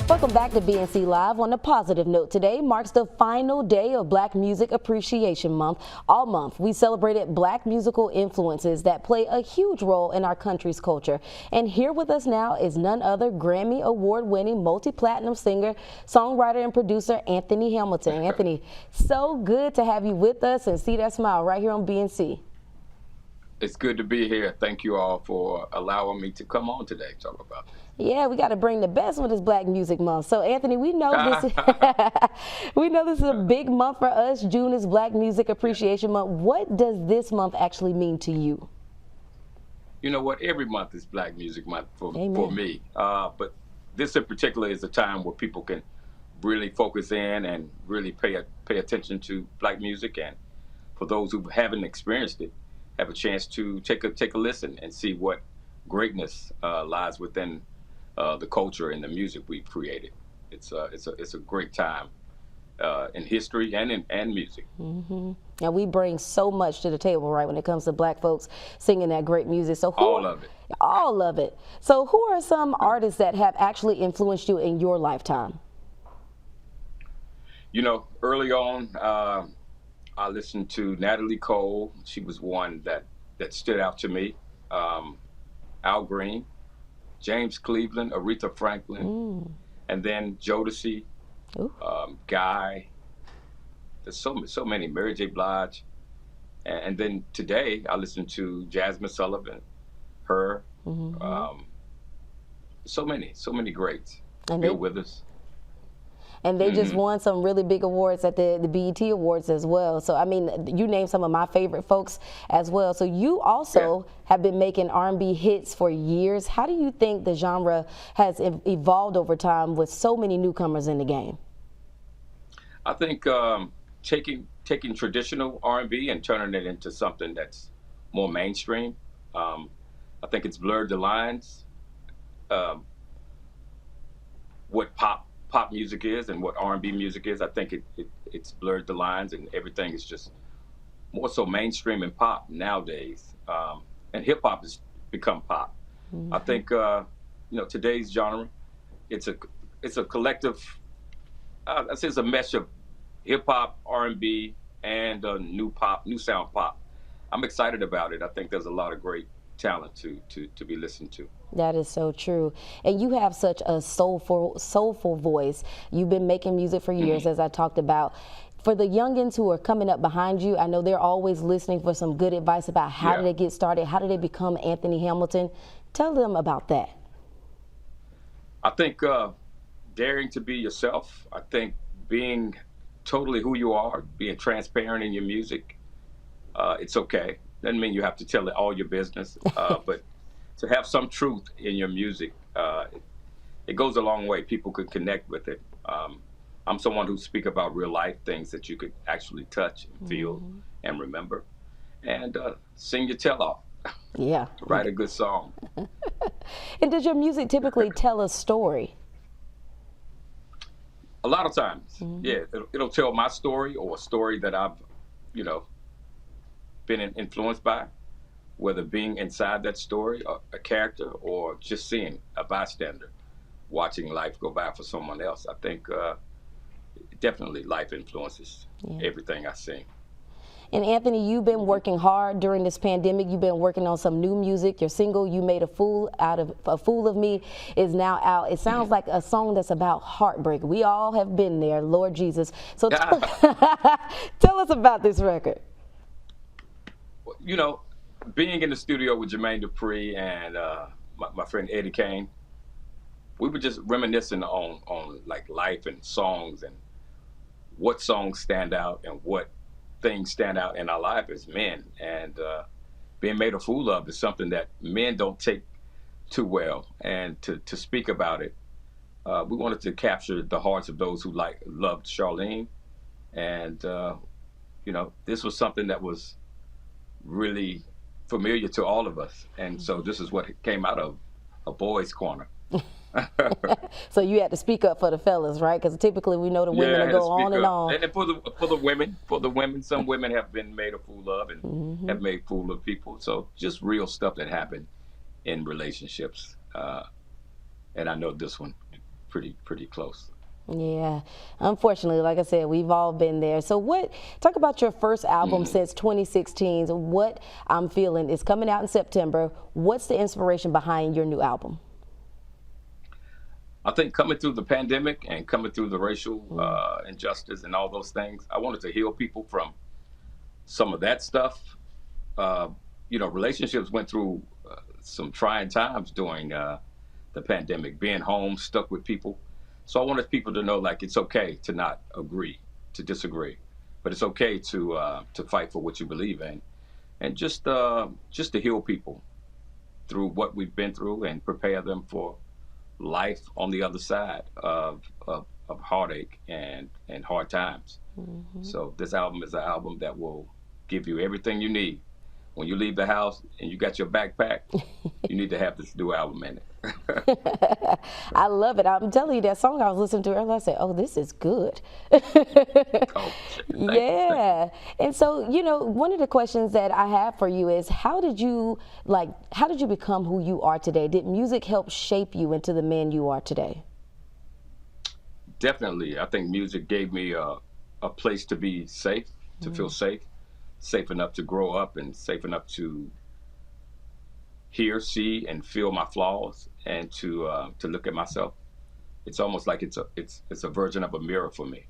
Welcome back to BNC Live. On a positive note, today marks the final day of Black Music Appreciation Month. All month, we celebrated Black musical influences that play a huge role in our country's culture. And here with us now is none other Grammy Award-winning multi-platinum singer, songwriter, and producer Anthony Hamilton. Anthony, so good to have you with us and see that smile right here on BNC. It's good to be here. Thank you all for allowing me to come on today and talk about this. Yeah, we got to bring the best with this Black Music Month. So, Anthony, we know this. We know this is a big month for us. June is Black Music Appreciation Month. What does this month actually mean to you? You know what? Every month is Black Music Month for me. But this in particular is a time where people can really focus in and really pay attention to Black music. And for those who haven't experienced it, have a chance to take a listen and see what greatness lies within the culture and the music we've created. It's a great time in history and in music. Mm-hmm. And we bring so much to the table, right, when it comes to Black folks singing that great music. So all of it. All of it. So who are some artists that have actually influenced you in your lifetime? You know, early on, I listened to Natalie Cole. She was one that stood out to me. Al Green, James Cleveland, Aretha Franklin, and then Jodeci, Guy. There's so many. Mary J. Blige, and then today I listen to Jasmine Sullivan, her. So many greats. And Bill Withers. And they just won some really big awards at the BET Awards as well. So, I mean, you named some of my favorite folks as well. So you also have been making R&B hits for years. How do you think the genre has evolved over time with so many newcomers in the game? I think taking traditional R&B and turning it into something that's more mainstream. I think it's blurred the lines. What pop music is and what R&B music is. I think it's blurred the lines, and everything is just more so mainstream and pop nowadays. And hip hop has become pop. I think you know, today's genre, it's a collective. I say it's a mesh of hip hop, R&B, and new sound pop. I'm excited about it. I think there's a lot of great talent to be listened to. That is so true. And you have such a soulful voice. You've been making music for years, as I talked about. For the youngins who are coming up behind you, I know they're always listening for some good advice about how did they get started, how did they become Anthony Hamilton. Tell them about that. I think daring to be yourself. I think being totally who you are, being transparent in your music. It's okay. Doesn't mean you have to tell it all your business, but to have some truth in your music, it goes a long way. People could connect with it. I'm someone who speak about real life things that you could actually touch and feel and remember, and sing your tail off. Yeah. Write a good song. And does your music typically tell a story? A lot of times, yeah. It'll tell my story or a story that I've, you know, been influenced by, whether being inside that story, a character, or just seeing a bystander, watching life go by for someone else. I think definitely life influences everything I sing. And Anthony, you've been working hard during this pandemic. You've been working on some new music. Your single, "You Made a Fool of Me," is now out. It sounds like a song that's about heartbreak. We all have been there, Lord Jesus. So tell us about this record. You know, being in the studio with Jermaine Dupri and my friend Eddie Kane, we were just reminiscing on like life and songs and what songs stand out and what things stand out in our life as men. And being made a fool of is something that men don't take too well. And to speak about it, we wanted to capture the hearts of those who loved Charlene. And you know, this was something that was really familiar to all of us, and so this is what came out of a boys' corner. So you had to speak up for the fellas, right? Because typically we know the women will go on and on. And for the women, some women have been made a fool of and have made fool of people. So just real stuff that happened in relationships. And I know this one pretty close. Yeah, unfortunately, like I said, we've all been there. So talk about your first album since 2016. What I'm Feeling is coming out in September. What's the inspiration behind your new album? I think coming through the pandemic and coming through the racial injustice and all those things, I wanted to heal people from some of that stuff. Uh, Relationships went through some trying times during the pandemic, being home, stuck with people. So I wanted people to know, like, it's okay to not agree, to disagree, but it's okay to fight for what you believe in, and just to heal people through what we've been through and prepare them for life on the other side of heartache and hard times. So this album is an album that will give you everything you need. When you leave the house and you got your backpack, you need to have this new album in it. I love it. I'm telling you, that song I was listening to earlier, I said, oh, this is good. Oh, Yeah. And so, one of the questions that I have for you is how did you become who you are today? Did music help shape you into the man you are today? Definitely. I think music gave me a place to be safe, to feel safe enough to grow up and safe enough to hear, see, and feel my flaws and to look at myself. It's almost like it's a version of a mirror for me.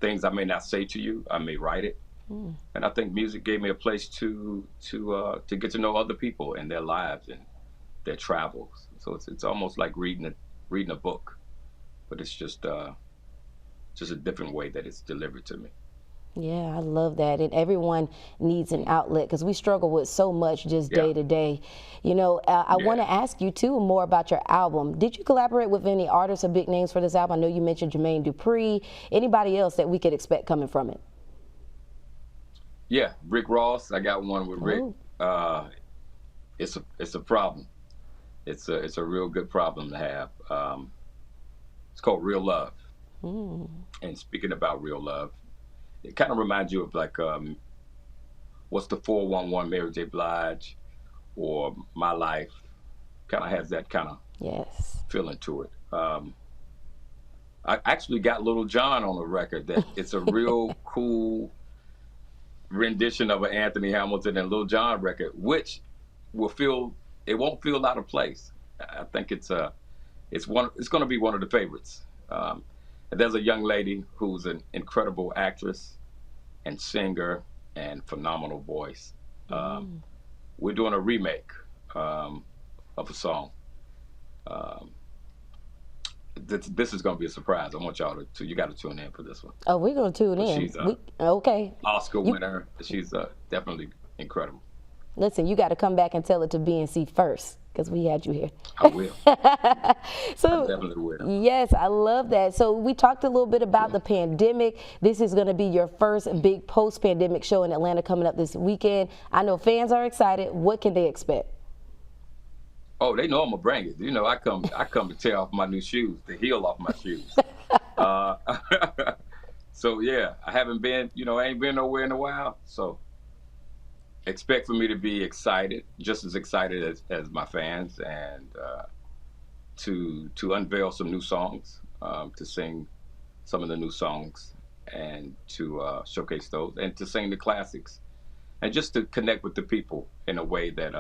Things I may not say to you, I may write it, and I think music gave me a place to get to know other people and their lives and their travels. So it's almost like reading a book, but it's just a different way that it's delivered to me. Yeah, I love that. And everyone needs an outlet because we struggle with so much just day to day. I want to ask you too more about your album. Did you collaborate with any artists or big names for this album? I know you mentioned Jermaine Dupri. Anybody else that we could expect coming from it? Yeah, Rick Ross. I got one with Rick. It's a problem. It's a real good problem to have. It's called Real Love. And speaking about real love, it kind of reminds you of like what's the 411 Mary J. Blige or My Life. Kind of has that kind of feeling to it. I actually got Little John on the record. That it's a real cool rendition of an Anthony Hamilton and Little John record, which it won't feel out of place. I think it's going to be one of the favorites. And there's a young lady who's an incredible actress and singer and phenomenal voice. We're doing a remake of a song. This is going to be a surprise. I want y'all you got to tune in for this one. Oh, we're going to tune in. She's okay. Oscar winner. She's definitely incredible. Listen, you got to come back and tell it to BNC first because we had you here. I will. So, I definitely will. Yes, I love that. So we talked a little bit about the pandemic. This is going to be your first big post-pandemic show in Atlanta coming up this weekend. I know fans are excited. What can they expect? Oh, they know I'm gonna bring it. I come to tear off my new shoes, to heel off my shoes. So yeah, I haven't been, I ain't been nowhere in a while. So expect for me to be excited, just as excited as my fans, and to unveil some new songs, to sing some of the new songs, and to showcase those, and to sing the classics, and just to connect with the people in a way that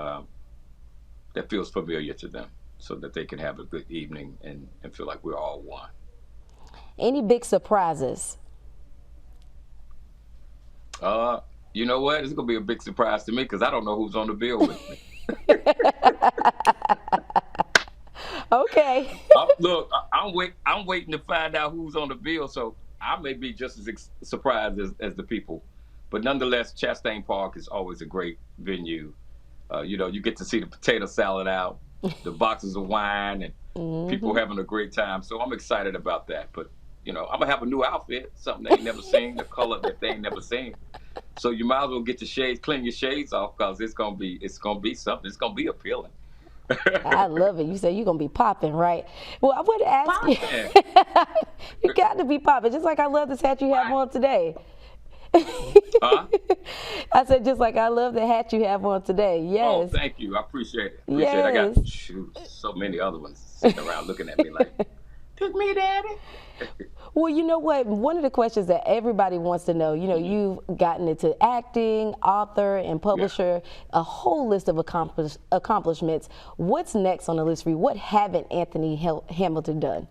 that feels familiar to them, so that they can have a good evening and feel like we're all one. Any big surprises? You know what? It's gonna be a big surprise to me because I don't know who's on the bill with me. Okay. Look, I'm waiting to find out who's on the bill, so I may be just as surprised as the people. But nonetheless, Chastain Park is always a great venue. You get to see the potato salad out, the boxes of wine, and people having a great time. So I'm excited about that. But I'm gonna have a new outfit, something they ain't never seen, the color that they ain't never seen. So you might as well get your shades, clean your shades off, because it's gonna be something. It's gonna be appealing. I love it. You say you're gonna be popping, right? Well, I want to ask you. You got to be popping, just like I love this hat you have on today. Huh? I said, just like I love the hat you have on today. Yes. Oh, thank you. I appreciate it. Yes. I got so many other ones sitting around looking at me like, Pick me, Daddy. Well, you know what? One of the questions that everybody wants to know, you've gotten into acting, author, and publisher, a whole list of accomplishments. What's next on the list for you? What haven't Anthony Hamilton done?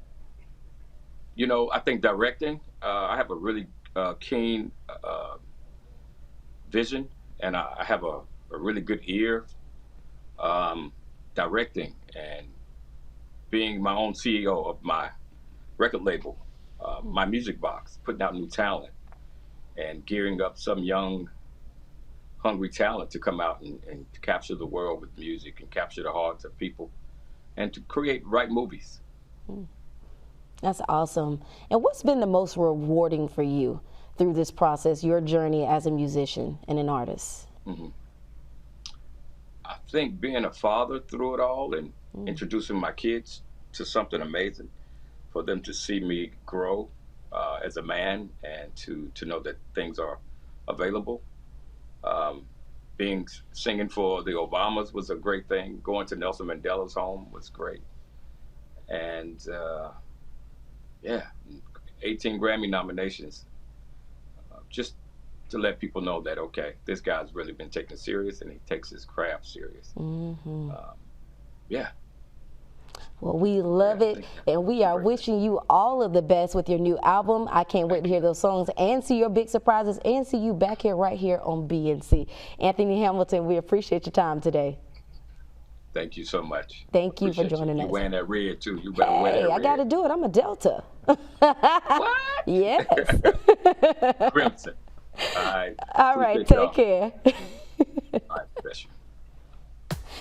I think directing, I have a really keen vision, and I have a really good ear. Directing and being my own CEO of my record label, my music box, putting out new talent and gearing up some young, hungry talent to come out and capture the world with music and capture the hearts of people and to write movies. That's awesome. And what's been the most rewarding for you through this process, your journey as a musician and an artist? I think being a father through it all and introducing my kids to something amazing, for them to see me grow as a man and to know that things are available. Singing for the Obamas was a great thing. Going to Nelson Mandela's home was great. And 18 Grammy nominations, just to let people know that, okay, this guy's really been taken serious and he takes his craft serious. Well, we love it, and we are wishing you all of the best with your new album. I can't wait to hear those songs and see your big surprises and see you back here right here on BNC. Anthony Hamilton, we appreciate your time today. Thank you so much. Thank you for joining us. You're wearing that red, too. You better wear that red. I got to do it. I'm a Delta. What? Yes. Crimson. All right. Take care.